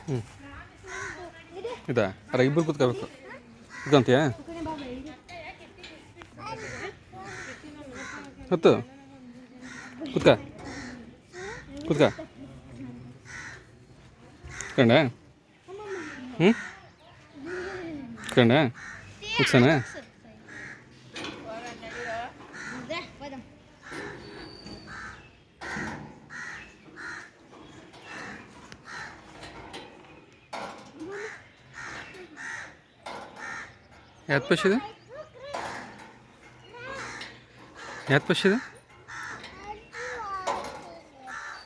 ಹ್ಞೂ ಇದಾ ಅರ ಇಬ್ಬರು ಕೂತ್ಕೋಬೇಕು ಕೂತ್ಕೊಂತೀಯಾ ಹೊತ್ತು ಕೂತ್ಕ ಕೂತ್ಕ ಕಂಡ ಹ್ಞೂ ಕಂಡ ಕೂತ್ಸಣ ಯಾತ್ ಪಶಿದೆ ಯಾತ್ ಪಶಿದೆ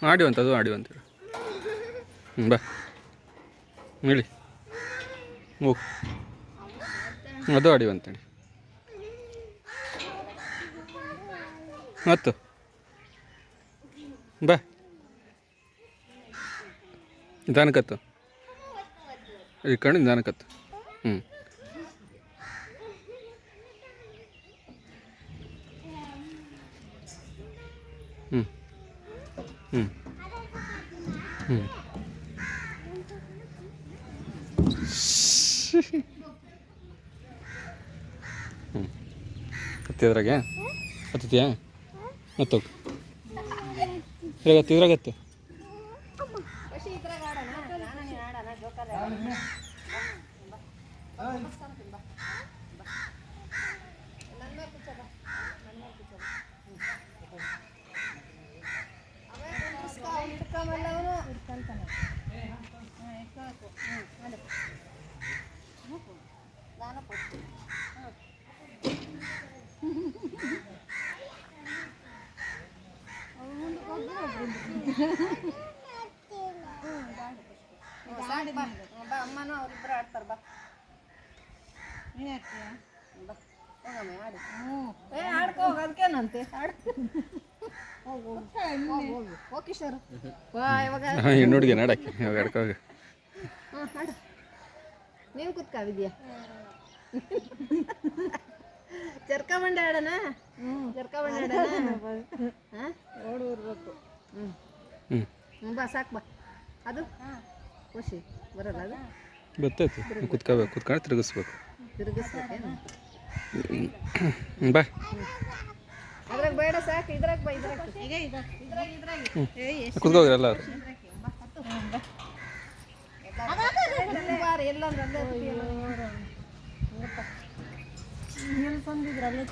ಆಡಿವಂತ ಅದು ಆಡಿವಂತ ಹ್ಞೂ ಬಾ ಹೇಳಿ ಹೋಗು ಅದು ಆಡಿವಂತೇಳಿ ಮತ್ತು ಬಾ ನಿಧಾನಕ್ಕತ್ತು ಈ ಕಣ್ಣು ನಿಧಾನಕ್ಕತ್ತು ಹ್ಞೂ ಹ್ಞೂ ಹ್ಞೂ ಹ್ಞೂ ಹ್ಞೂ ಹತ್ತಿದ್ರಾಗೆ ಹತ್ತಿದ್ಯಾ ಮತ್ತು ಇದ್ರಾಗತ್ತು ಅಮ್ಮನೂ ಅವರಿಬ್ಬರು ಆಡ್ತಾರೆ ಬಾ ಆಡ್ಕೋ ಹೋಗ ಅದಕ್ಕೇನಂತೆ ಕಿಶೋರ್ ಹೆಣ್ಣುಡ್ಗೆ ನಾಡಕ್ಕೆ ಇವಾಗ ಆಡ್ಕೋಗ ಹಾಡು ನೀನು ಕುತ್ಕಾವಿದ್ಯಾ ಚರ್ಕ ಬಂಡೆ ಆಡೋಣ ಚರ್ಕ ಬಂಡೆ ಆಡೋಣ ಹಾಂ ಓಡಿ ಇರ್ಬೇಕು ಹ್ಞೂ ಬಾ ಸಾಕು ಬಾ ಅದು ಖುಷಿ ಬರಲ್ಲ ಅದು ಬರ್ತೈತಿ ಕುತ್ಕೋಬೇಕು ಕುತ್ಕೊಂಡು ತಿರುಗಿಸ್ಬೇಕು ತಿರುಗಿಸ್ಬೇಕೇನು ಬಾ ಅದ್ರಾಗ ಬೇಡ ಸಾಕು ಇದ್ರಾಗ ಬಾ ಇದ್ರಾಗ ಕುತ್ಕೋಗ್ರಿ ಎಲ್ಲರೂ ತಂದಿದ್ರಲ್ಲೇ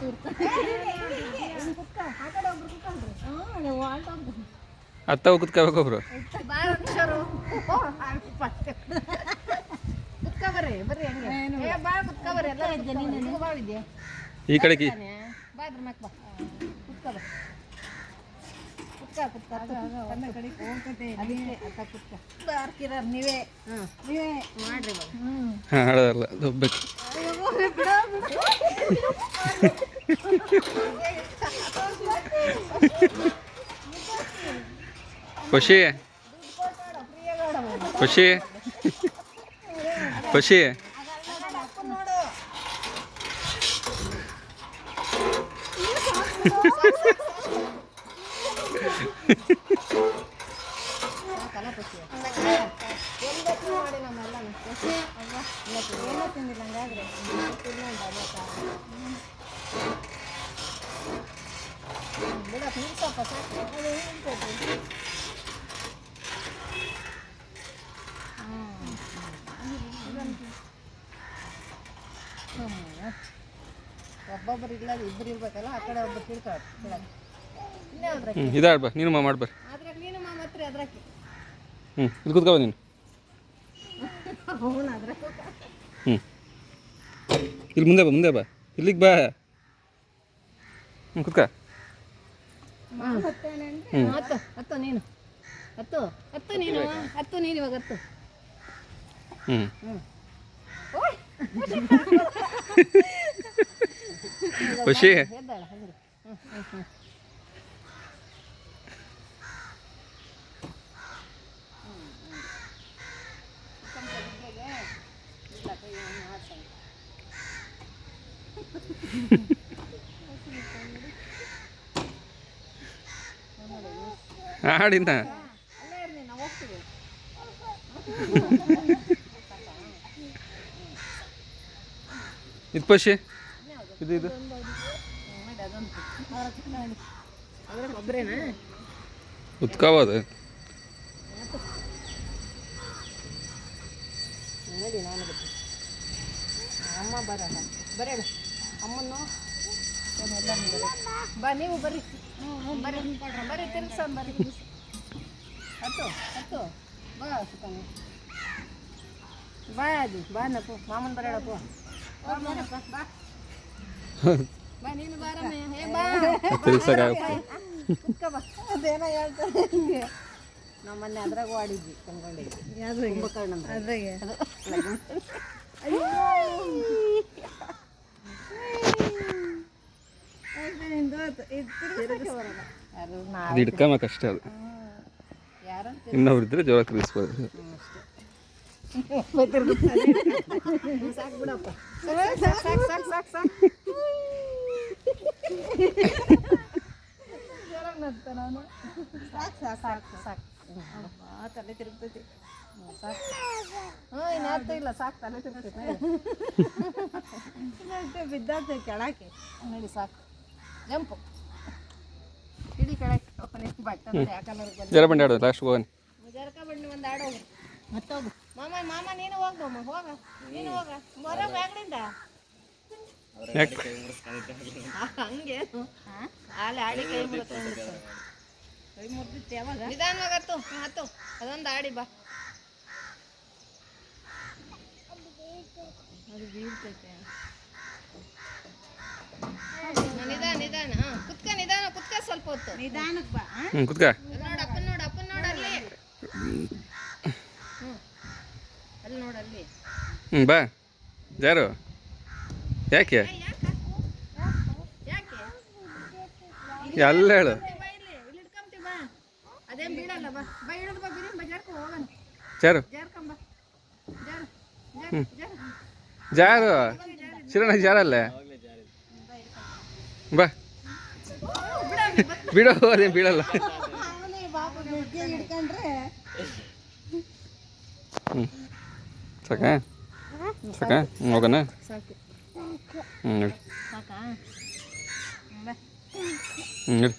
ಅತ್ತ ಕುತ್ಕೋಬೇಕು ಒಬ್ರು ಕುತ್ಕೊಬರ್ರಿ ಬರ್ರಿ ಹಂಗೆ ಬಾ ಕುತ್ಕೊಬರ್ರಿ ಎಲ್ಲ ಬಾವಿದ್ಯಾ ಈ ಕಡೆಗೆ ಬಾ ಅದ್ರ ಮ್ಯಾಕ್ ಬಾ ಕುತ್ಕೊಬ ಕುತ್ಕ ಬಾರ್ಕಿರ ನೀವೇ ನೀವೇ ಮಾಡ್ರಿ ಹಾಂ ಆಡೋದಲ್ಲ ಹೋಗ್ಬೇಕು ಖುಷಿ ಖುಷಿ ಖುಷಿ ಮಾಡಿ ನಮ್ಮೆಲ್ಲ ಏನೋ ತಿಂದಿಲ್ಲ ಹಂಗಾದ್ರೆ ಬಿಡಕ್ಕೆ ನಿಲ್ಸಪ್ಪ ಸಾಕು ಒಬ್ಬೊಬ್ಬರು ಇಲ್ಲ ಇಬ್ಬರು ಇರ್ಬೇಕಲ್ಲ ಆ ಕಡೆ ಒಬ್ಬರು ತಿಳ್ಕೊಳ್ ಇನ್ನೇ ಅದ್ರಾಗ ಇದಾಡ್ಬ ನೀನು ಮಾಡ್ಬಾರ ಅದ್ರಾಗ ನೀನು ಮಾಮತ್ರಿ ಅದ್ರಾಕಿ ಇಲ್ಲಿ ಕುತ್ಕೋ ನೀನು ಅವನು ಅದ್ರಾಗ ಇಲ್ಲಿ ಮುಂದೆ ಬಾ ಇಲ್ಲಿಗೆ ಬಾ ಕುತ್ಕ ಹತ್ತು ಹತ್ತು ನೀನು ಹತ್ತು ಹತ್ತು ನೀನು ಹತ್ತು ನೀನು ಇವಾಗ ಹತ್ತು ಖುಷಿ ಎದ್ದಾಳ ಆಡಿನ ಅಲ್ಲೇ ಇರ್ಲಿ ನಾವು ಹೋಗ್ತೀವಿ ಪಶಿ ಇದು ಇದು ಮಾಡಿ ಅದೊಂದು ಅದ್ರಲ್ಲಿ ಒಬ್ಬರೇನಾ ಉತ್ಕಾವದು ನೋಡಿ ನಾನು ಗೊತ್ತು ಅಮ್ಮ ಬರೋಣ ಬರೋಣ ಅಮ್ಮನ್ನು ಎಲ್ಲ ಬಾ ನೀವು ಬರ್ರಿ ಬರ್ರಿ ಬರ್ರಿ ತಿರ್ಗ್ಸೋಣ ಬರ್ರಿ ಹತ್ತು ಹತ್ತು ಬಾ ಸುತ್ತಾನೆ ಬಾ ಅದು ಬಾ ನಪ್ಪು ಮಾಮನ್ ಬರೋಣಪ್ಪ ಬಾ ನೋಡಪ್ಪ ಬಾ ಬಾ ನೀನು ಬಾರಮ್ಮ ಹೇ ಬಾ ಕುತ್ಕ ಬಾ ಅದೇನೋ ಹೇಳ್ತಾರೆ ಹಿಂಗೆ ನಾವು ಮೊನ್ನೆ ಅದ್ರಾಗ ಆಡಿದ್ವಿ ಕಂಡ್ಕೊಂಡಿದ್ವಿ ಕುಂಭಕರ್ಣ ಅದ್ರಾಗೆ ಅದು ಹಿಡ್ಕಮಕ್ಕೆ ಅಷ್ಟೇ ಅದು ಇನ್ನೊಬ್ರು ಇದ್ರೆ ಜೋರ ತಿರ್ಗಿಸ್ಬೋದು ಸಾಕು ಬಿಡಪ್ಪ ಸಾಕು ಸಾಕು ಸಾಕು ಸಾಕು ನಾನು ಸಾಕು ಸಾಕು ಸಾಕು ಸಾಕು ತಲೆ ತಿರುಗ್ತೈತಿ ಸಾಕು ಇನ್ನು ಅರ್ಥ ಇಲ್ಲ ಸಾಕು ತಲೆ ತಿರುಗ್ತೈತಿ ಬಿದ್ದಾತ ಕೆಳಕ್ಕೆ ನೋಡಿ ಸಾಕು ಜಂಪು ಹಿಡಿ ಕೆಳಕ್ಕೆ ಬಟ್ಟೆ ಯಾಕಂದ್ರೆ ಜರ ಬಂಡಿ ಆಡೋದು ಲಾಸ್ಟ್ ಹೋಗೋಣ ಜರಕ ಬಂಡಿ ಒಂದು ಆಡೋಗು ಮತ್ತೋಗು ಮಾಮ ಮಾಮ ನೀನು ಹೋಗ್ಬಮ್ಮ ಹೋಗ ನೀನು ಹೋಗ ಬರೋ ಬ್ಯಾಗ್ನಿಂದ ಹಂಗೆ ಅಲ್ಲಿ ಆಡಿ ಕೈ ಮುಗಿತ್ತು ಕೈ ಮುಗ್ದಿತ್ತು ಯಾವಾಗ ನಿಧಾನವಾಗಿ ಹತ್ತು ಹತ್ತು ಅದೊಂದು ಆಡಿ ಬಾ ಅದು ಬೀಳ್ತೈತೆ ನಿಧಾನ ನಿಧಾನ ಕುತ್ಕ ನಿಧಾನ ಕುತ್ಕ ಸ್ವಲ್ಪ ಹೊತ್ತು ನಿಧಾನಕ್ಕೆ ಬಾ ಕುತ್ಕ ನೋಡು ಅಪ್ಪನ ನೋಡು ಅಲ್ಲಿ ಅಲ್ಲಿ ನೋಡು ಅಲ್ಲಿ ಬಾ ಯಾರು ಯಾಕೆ ಎಲ್ಲ ಹೇಳು ಅದೇನು ಬೀಳಲ್ಲ ಬಾ ಬಾ ಇಳಿದು ಬಾ ಬಿರಿ ಬಾ ಜಾರ್ಕೊ ಹೋಗೋಣ ಜಾರು ಜಾರ್ಕಂಬ ಜಾರು ಜಾರು ಜಾರು ಶಿರಣ ಜಾರಲ್ಲೇ ಬಾ ಬಿಡೋ ಅದೇನು ಬೀಳಲ್ಲ ಹ್ಞೂ ಸಾಕಾ ಸಾಕಾ ಹೋಗೋಣ ಸಾಕು ಹ್ಞೂ ಸಾಕಾ ಹ್ಞೂ